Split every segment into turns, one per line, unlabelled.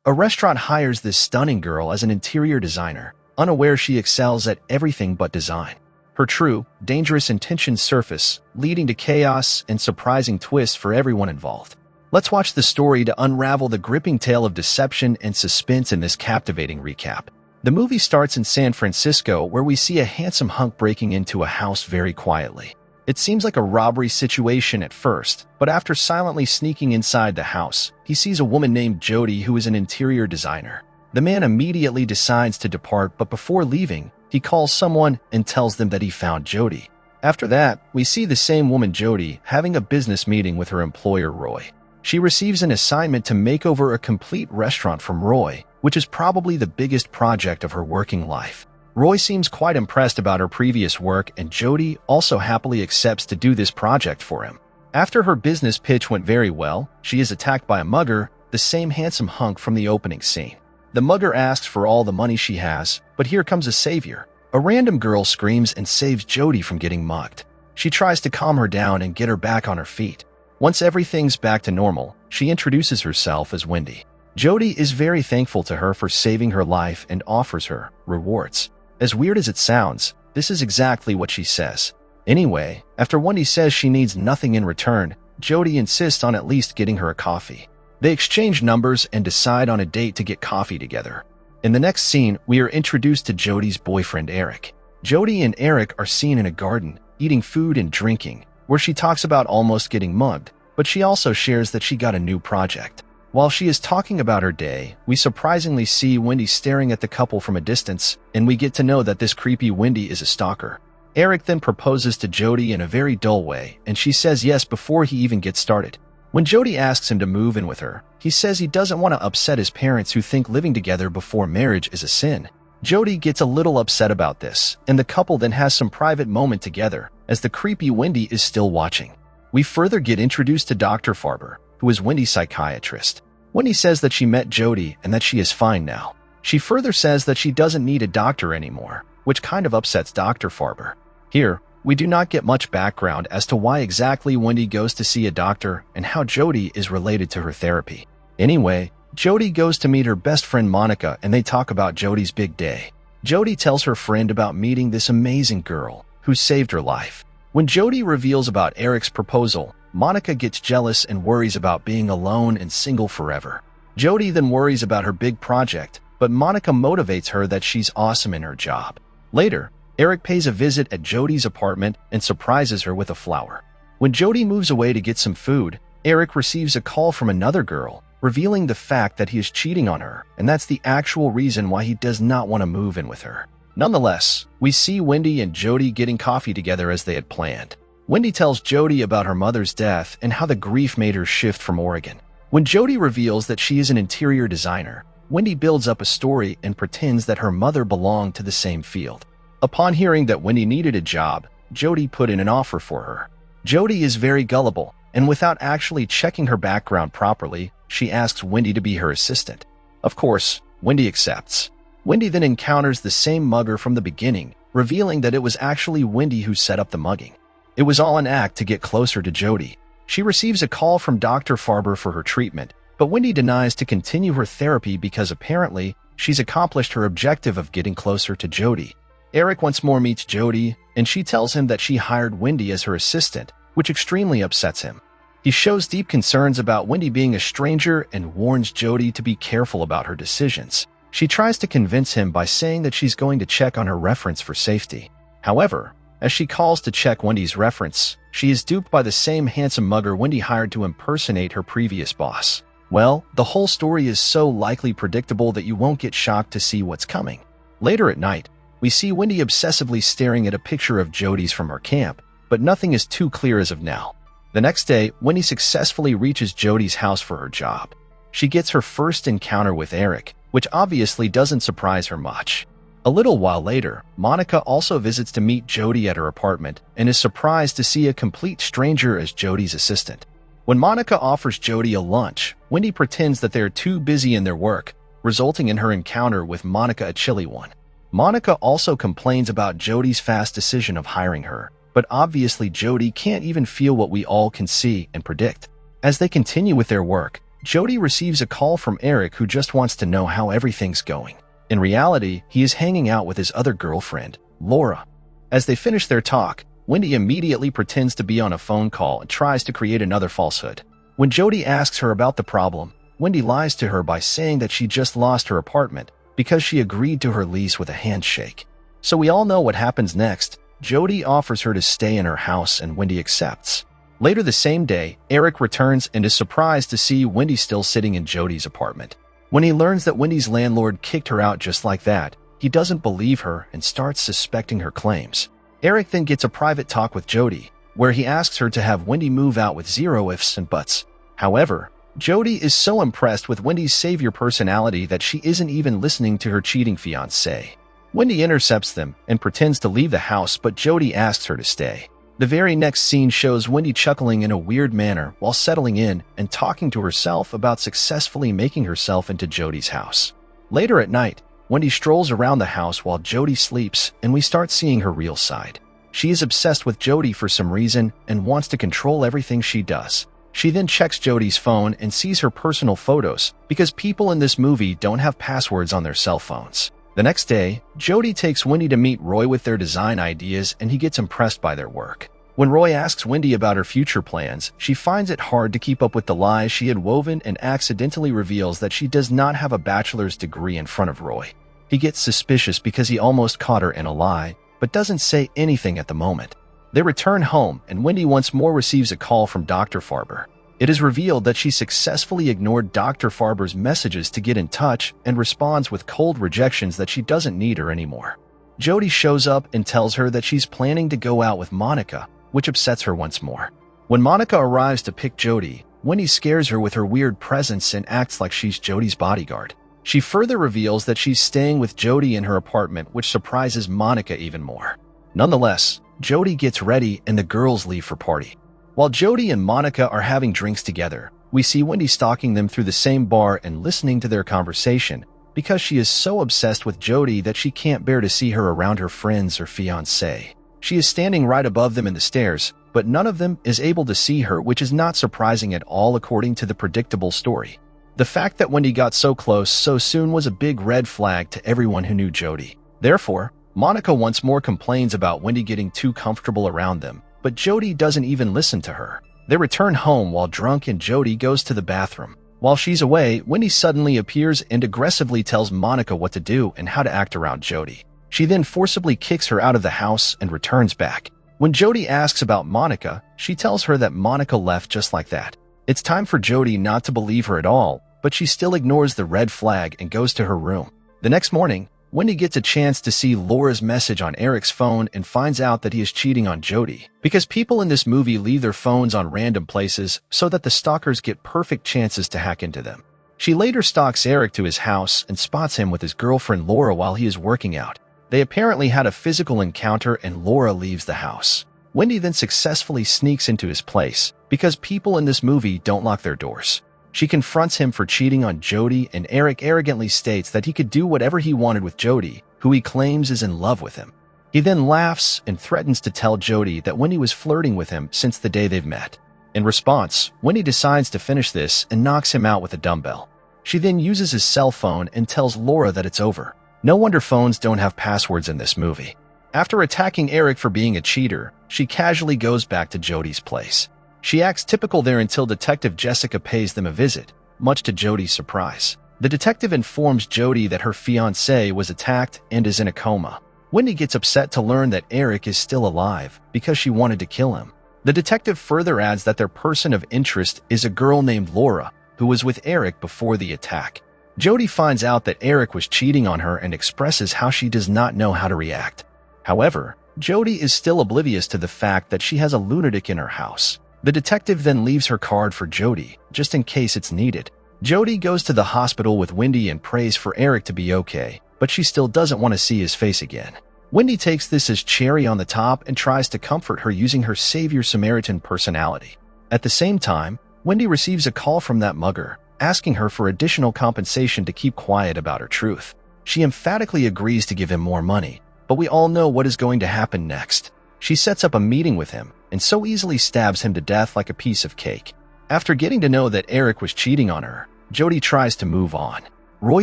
A restaurant hires this stunning girl as an interior designer, unaware she excels at everything but design. Her true, dangerous intentions surface, leading to chaos and surprising twists for everyone involved. Let's watch the story to unravel the gripping tale of deception and suspense in this captivating recap. The movie starts in San Francisco, where we see a handsome hunk breaking into a house very quietly. It seems like a robbery situation at first, but after silently sneaking inside the house, he sees a woman named Jody who is an interior designer. The man immediately decides to depart, but before leaving, he calls someone and tells them that he found Jody. After that, we see the same woman Jody having a business meeting with her employer Roy. She receives an assignment to make over a complete restaurant from Roy, which is probably the biggest project of her working life. Roy seems quite impressed about her previous work, and Jody also happily accepts to do this project for him. After her business pitch went very well, she is attacked by a mugger, the same handsome hunk from the opening scene. The mugger asks for all the money she has, but here comes a savior. A random girl screams and saves Jody from getting mugged. She tries to calm her down and get her back on her feet. Once everything's back to normal, she introduces herself as Wendy. Jody is very thankful to her for saving her life and offers her rewards. As weird as it sounds, this is exactly what she says. Anyway, after Wendy says she needs nothing in return, Jody insists on at least getting her a coffee. They exchange numbers and decide on a date to get coffee together. In the next scene, we are introduced to Jody's boyfriend Eric. Jody and Eric are seen in a garden, eating food and drinking, where she talks about almost getting mugged, but she also shares that she got a new project. While she is talking about her day, we surprisingly see Wendy staring at the couple from a distance, and we get to know that this creepy Wendy is a stalker. Eric then proposes to Jody in a very dull way, and she says yes before he even gets started. When Jody asks him to move in with her, he says he doesn't want to upset his parents who think living together before marriage is a sin. Jody gets a little upset about this, and the couple then has some private moment together, as the creepy Wendy is still watching. We further get introduced to Dr. Farber, who is Wendy's psychiatrist. Wendy says that she met Jody and that she is fine now. She further says that she doesn't need a doctor anymore, which kind of upsets Dr. Farber. Here, we do not get much background as to why exactly Wendy goes to see a doctor and how Jody is related to her therapy. Anyway, Jody goes to meet her best friend Monica, and they talk about Jody's big day. Jody tells her friend about meeting this amazing girl who saved her life. When Jody reveals about Eric's proposal, Monica gets jealous and worries about being alone and single forever. Jody then worries about her big project, but Monica motivates her that she's awesome in her job. Later, Eric pays a visit at Jody's apartment and surprises her with a flower. When Jody moves away to get some food, Eric receives a call from another girl, revealing the fact that he is cheating on her, and that's the actual reason why he does not want to move in with her. Nonetheless, we see Wendy and Jody getting coffee together as they had planned. Wendy tells Jody about her mother's death and how the grief made her shift from Oregon. When Jody reveals that she is an interior designer, Wendy builds up a story and pretends that her mother belonged to the same field. Upon hearing that Wendy needed a job, Jody put in an offer for her. Jody is very gullible, and without actually checking her background properly, she asks Wendy to be her assistant. Of course, Wendy accepts. Wendy then encounters the same mugger from the beginning, revealing that it was actually Wendy who set up the mugging. It was all an act to get closer to Jody. She receives a call from Dr. Farber for her treatment, but Wendy denies to continue her therapy because apparently she's accomplished her objective of getting closer to Jody. Eric once more meets Jody, and she tells him that she hired Wendy as her assistant, which extremely upsets him. He shows deep concerns about Wendy being a stranger and warns Jody to be careful about her decisions. She tries to convince him by saying that she's going to check on her reference for safety. However, as she calls to check Wendy's reference, she is duped by the same handsome mugger Wendy hired to impersonate her previous boss. Well, the whole story is so likely predictable that you won't get shocked to see what's coming. Later at night, we see Wendy obsessively staring at a picture of Jody's from her camp, but nothing is too clear as of now. The next day, Wendy successfully reaches Jody's house for her job. She gets her first encounter with Eric, which obviously doesn't surprise her much. A little while later, Monica also visits to meet Jody at her apartment and is surprised to see a complete stranger as Jody's assistant. When Monica offers Jody a lunch, Wendy pretends that they are too busy in their work, resulting in her encounter with Monica a chilly one. Monica also complains about Jody's fast decision of hiring her, but obviously Jody can't even feel what we all can see and predict. As they continue with their work, Jody receives a call from Eric, who just wants to know how everything's going. In reality, he is hanging out with his other girlfriend, Laura. As they finish their talk, Wendy immediately pretends to be on a phone call and tries to create another falsehood. When Jody asks her about the problem, Wendy lies to her by saying that she just lost her apartment because she agreed to her lease with a handshake. So we all know what happens next. Jody offers her to stay in her house and Wendy accepts. Later the same day, Eric returns and is surprised to see Wendy still sitting in Jody's apartment. When he learns that Wendy's landlord kicked her out just like that, he doesn't believe her and starts suspecting her claims. Eric then gets a private talk with Jody, where he asks her to have Wendy move out with zero ifs and buts. However, Jody is so impressed with Wendy's savior personality that she isn't even listening to her cheating fiancé. Wendy intercepts them and pretends to leave the house, but Jody asks her to stay. The very next scene shows Wendy chuckling in a weird manner while settling in and talking to herself about successfully making herself into Jody's house. Later at night, Wendy strolls around the house while Jody sleeps, and we start seeing her real side. She is obsessed with Jody for some reason and wants to control everything she does. She then checks Jody's phone and sees her personal photos because people in this movie don't have passwords on their cell phones. The next day, Jody takes Wendy to meet Roy with their design ideas, and he gets impressed by their work. When Roy asks Wendy about her future plans, she finds it hard to keep up with the lies she had woven and accidentally reveals that she does not have a bachelor's degree in front of Roy. He gets suspicious because he almost caught her in a lie, but doesn't say anything at the moment. They return home, and Wendy once more receives a call from Dr. Farber. It is revealed that she successfully ignored Dr. Farber's messages to get in touch and responds with cold rejections that she doesn't need her anymore. Jody shows up and tells her that she's planning to go out with Monica, which upsets her once more. When Monica arrives to pick Jody, Wendy scares her with her weird presence and acts like she's Jody's bodyguard. She further reveals that she's staying with Jody in her apartment, which surprises Monica even more. Nonetheless, Jody gets ready and the girls leave for party. While Jody and Monica are having drinks together, we see Wendy stalking them through the same bar and listening to their conversation because she is so obsessed with Jody that she can't bear to see her around her friends or fiancé. She is standing right above them in the stairs, but none of them is able to see her, which is not surprising at all according to the predictable story. The fact that Wendy got so close so soon was a big red flag to everyone who knew Jody. Therefore, Monica once more complains about Wendy getting too comfortable around them, but Jody doesn't even listen to her. They return home while drunk and Jody goes to the bathroom. While she's away, Wendy suddenly appears and aggressively tells Monica what to do and how to act around Jody. She then forcibly kicks her out of the house and returns back. When Jody asks about Monica, she tells her that Monica left just like that. It's time for Jody not to believe her at all, but she still ignores the red flag and goes to her room. The next morning, Wendy gets a chance to see Laura's message on Eric's phone and finds out that he is cheating on Jody, because people in this movie leave their phones on random places so that the stalkers get perfect chances to hack into them. She later stalks Eric to his house and spots him with his girlfriend Laura while he is working out. They apparently had a physical encounter and Laura leaves the house. Wendy then successfully sneaks into his place because people in this movie don't lock their doors. She confronts him for cheating on Jody, and Eric arrogantly states that he could do whatever he wanted with Jody, who he claims is in love with him. He then laughs and threatens to tell Jody that Wendy was flirting with him since the day they've met. In response, Wendy decides to finish this and knocks him out with a dumbbell. She then uses his cell phone and tells Laura that it's over. No wonder phones don't have passwords in this movie. After attacking Eric for being a cheater, she casually goes back to Jody's place. She acts typical there until Detective Jessica pays them a visit, much to Jody's surprise. The detective informs Jody that her fiancé was attacked and is in a coma. Wendy gets upset to learn that Eric is still alive because she wanted to kill him. The detective further adds that their person of interest is a girl named Laura, who was with Eric before the attack. Jody finds out that Eric was cheating on her and expresses how she does not know how to react. However, Jody is still oblivious to the fact that she has a lunatic in her house. The detective then leaves her card for Jody, just in case it's needed. Jody goes to the hospital with Wendy and prays for Eric to be okay, but she still doesn't want to see his face again. Wendy takes this as cherry on the top and tries to comfort her using her Savior Samaritan personality. At the same time, Wendy receives a call from that mugger, asking her for additional compensation to keep quiet about her truth. She emphatically agrees to give him more money, but we all know what is going to happen next. She sets up a meeting with him and so easily stabs him to death like a piece of cake. After getting to know that Eric was cheating on her, Jody tries to move on. Roy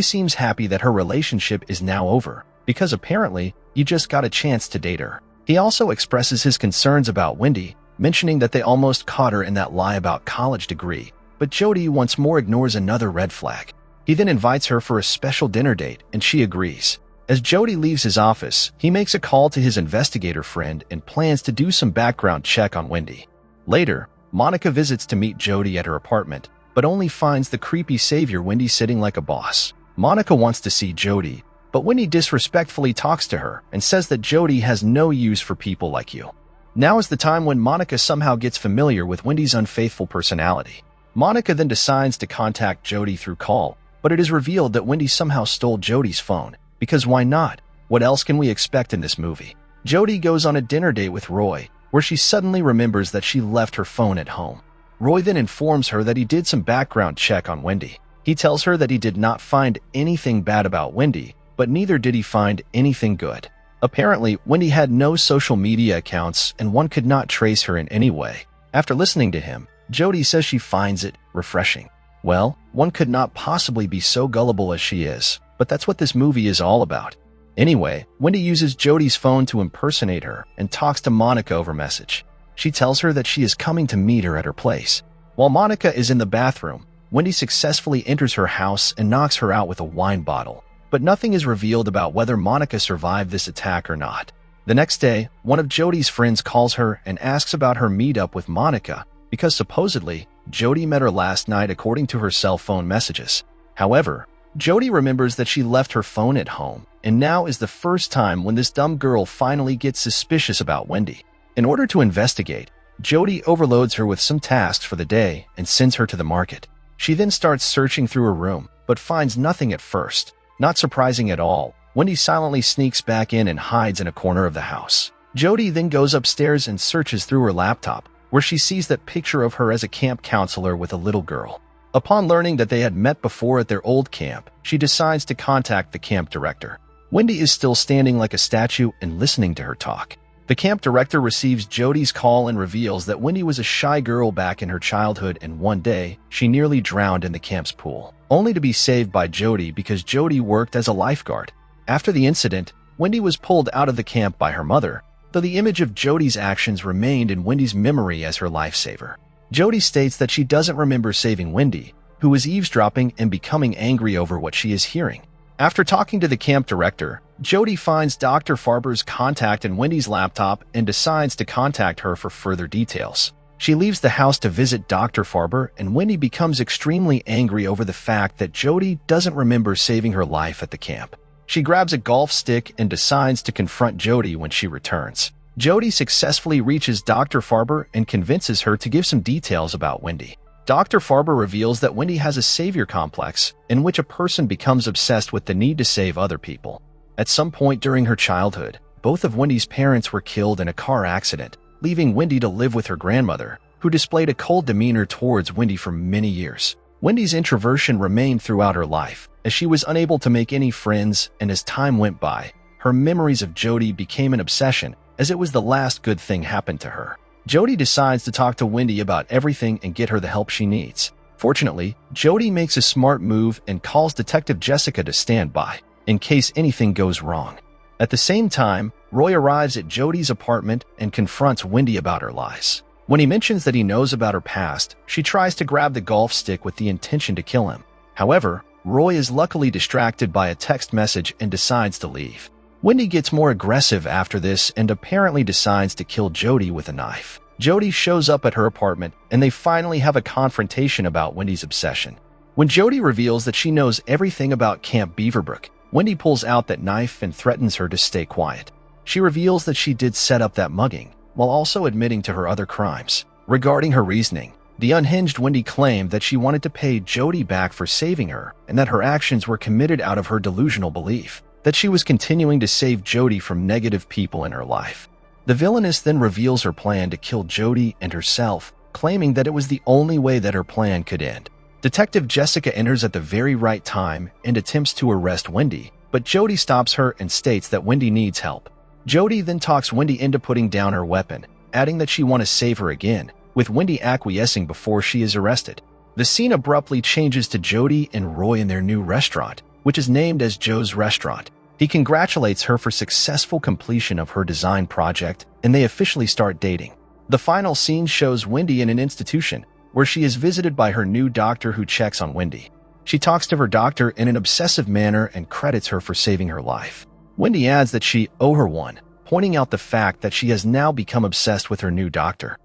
seems happy that her relationship is now over, because apparently he just got a chance to date her. He also expresses his concerns about Wendy, mentioning that they almost caught her in that lie about college degree, but Jody once more ignores another red flag. He then invites her for a special dinner date, and she agrees. As Jody leaves his office, he makes a call to his investigator friend and plans to do some background check on Wendy. Later, Monica visits to meet Jody at her apartment, but only finds the creepy savior Wendy sitting like a boss. Monica wants to see Jody, but Wendy disrespectfully talks to her and says that Jody has no use for people like you. Now is the time when Monica somehow gets familiar with Wendy's unfaithful personality. Monica then decides to contact Jody through call, but it is revealed that Wendy somehow stole Jody's phone, because why not? What else can we expect in this movie? Jody goes on a dinner date with Roy, where she suddenly remembers that she left her phone at home. Roy then informs her that he did some background check on Wendy. He tells her that he did not find anything bad about Wendy, but neither did he find anything good. Apparently, Wendy had no social media accounts and one could not trace her in any way. After listening to him, Jody says she finds it refreshing. Well, one could not possibly be so gullible as she is, but that's what this movie is all about. Anyway, Wendy uses Jody's phone to impersonate her and talks to Monica over message. She tells her that she is coming to meet her at her place. While Monica is in the bathroom, Wendy successfully enters her house and knocks her out with a wine bottle. But nothing is revealed about whether Monica survived this attack or not. The next day, one of Jody's friends calls her and asks about her meetup with Monica, because supposedly, Jody met her last night according to her cell phone messages. However, Jody remembers that she left her phone at home, and now is the first time when this dumb girl finally gets suspicious about Wendy. In order to investigate, Jody overloads her with some tasks for the day and sends her to the market. She then starts searching through her room, but finds nothing at first. Not surprising at all, Wendy silently sneaks back in and hides in a corner of the house. Jody then goes upstairs and searches through her laptop, where she sees that picture of her as a camp counselor with a little girl. Upon learning that they had met before at their old camp, she decides to contact the camp director. Wendy is still standing like a statue and listening to her talk. The camp director receives Jody's call and reveals that Wendy was a shy girl back in her childhood, and one day, she nearly drowned in the camp's pool, only to be saved by Jody because Jody worked as a lifeguard. After the incident, Wendy was pulled out of the camp by her mother, though the image of Jody's actions remained in Wendy's memory as her lifesaver. Jody states that she doesn't remember saving Wendy, who is eavesdropping and becoming angry over what she is hearing. After talking to the camp director, Jody finds Dr. Farber's contact in Wendy's laptop and decides to contact her for further details. She leaves the house to visit Dr. Farber, and Wendy becomes extremely angry over the fact that Jody doesn't remember saving her life at the camp. She grabs a golf stick and decides to confront Jody when she returns. Jody successfully reaches Dr. Farber and convinces her to give some details about Wendy. Dr. Farber reveals that Wendy has a savior complex in which a person becomes obsessed with the need to save other people. At some point during her childhood, both of Wendy's parents were killed in a car accident, leaving Wendy to live with her grandmother, who displayed a cold demeanor towards Wendy for many years. Wendy's introversion remained throughout her life, as she was unable to make any friends, and as time went by, her memories of Jody became an obsession, as it was the last good thing happened to her. Jody decides to talk to Wendy about everything and get her the help she needs. Fortunately, Jody makes a smart move and calls Detective Jessica to stand by, in case anything goes wrong. At the same time, Roy arrives at Jody's apartment and confronts Wendy about her lies. When he mentions that he knows about her past, she tries to grab the golf stick with the intention to kill him. However, Roy is luckily distracted by a text message and decides to leave. Wendy gets more aggressive after this and apparently decides to kill Jody with a knife. Jody shows up at her apartment, and they finally have a confrontation about Wendy's obsession. When Jody reveals that she knows everything about Camp Beaverbrook, Wendy pulls out that knife and threatens her to stay quiet. She reveals that she did set up that mugging, while also admitting to her other crimes. Regarding her reasoning, the unhinged Wendy claimed that she wanted to pay Jody back for saving her and that her actions were committed out of her delusional belief that she was continuing to save Jody from negative people in her life. The villainess then reveals her plan to kill Jody and herself, claiming that it was the only way that her plan could end. Detective Jessica enters at the very right time and attempts to arrest Wendy, but Jody stops her and states that Wendy needs help. Jody then talks Wendy into putting down her weapon, adding that she wants to save her again, with Wendy acquiescing before she is arrested. The scene abruptly changes to Jody and Roy in their new restaurant, which is named as Joe's Restaurant. He congratulates her for successful completion of her design project, and they officially start dating. The final scene shows Wendy in an institution, where she is visited by her new doctor who checks on Wendy. She talks to her doctor in an obsessive manner and credits her for saving her life. Wendy adds that she owes her one, pointing out the fact that she has now become obsessed with her new doctor.